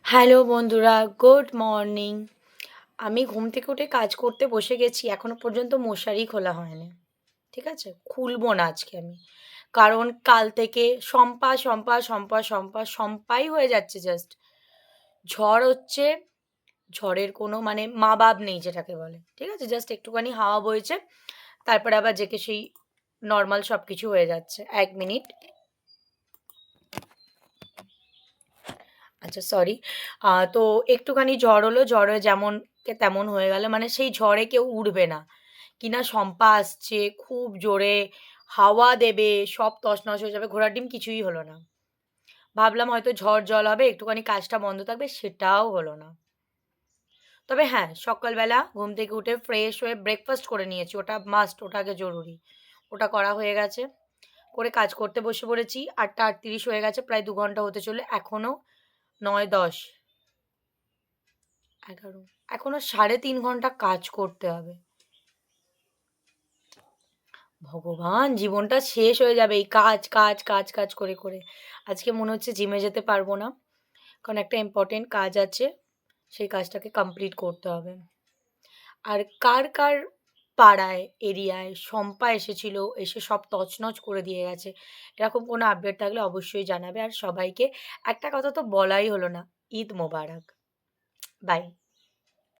Hello বন্ধুরা, good morning. আমি ঘুম থেকে উঠে কাজ করতে বসে গেছি। এখনো পর্যন্ত মশারি খোলা হয়নি। ঠিক আছে? খুলবো না আজকে আমি। কারণ কাল থেকে শম্পা, শম্পা, শম্পা, শম্পা, শম্পাই হয়ে যাচ্ছে জাস্ট। ঝড় হচ্ছে, ঝড়ের কোনো মানে মা-বাপ নেই যেটাকে বলে। ঠিক আছে? জাস্ট একটুখানি হাওয়া বইছে, তারপরে আবার যেকে সেই নরমাল সবকিছু হয়ে যাচ্ছে। ১ মিনিট। আচ্ছা সরি। তো একটুখানি ঝড় হলো, ঝড়ে যেমন কে তেমন হয়ে গেল। মানে সেই ঝড়ে কেউ উড়বে না। কিনা শম্পা আসছে, খুব জোরে হাওয়া দেবে, সব তছনছ হয়ে যাবে। ঘোড়ার ডিম কিছুই হলো না। ভাবলাম হয়তো ঝড় জল হবে, একটুখানি কাজটা বন্ধ থাকবে, সেটাও হলো না। তবে হ্যাঁ, সকালবেলা ঘুম থেকে উঠে ফ্রেশ হয়ে ব্রেকফাস্ট করে নিয়েছি। ওটা মাস্ট, ওটা আগে জরুরি। ওটা করা হয়ে গেছে। করে কাজ করতে বসে পড়েছি। ৮টা ৩৮ হয়ে গেছে। প্রায় ২ ঘন্টা হতে চললো। এখনো ৯-১০ ১১ এখনো ৩.৫ ঘন্টা কাজ করতে হবে। ভগবান! জীবনটা শেষ হয়ে যাবে এই কাজ, কাজ, কাজ, কাজ করে, করে। আজকে মনে হচ্ছে জিমে যেতে পারবো না। কারণ একটা ইম্পোর্টেন্ট কাজ আছে। সেই কাজটাকে কমপ্লিট করতে হবে। আর কার, কার পাড়ায়, এরিয়ায় শম্পা এসেছিল, এসে সব তছনছ করে দিয়ে গেছে। এরকম কোনো আপডেট থাকলে অবশ্যই জানাবে। আর সবাইকে একটা কথা তো বলাই হলো না। ঈদ মোবারক। বাই।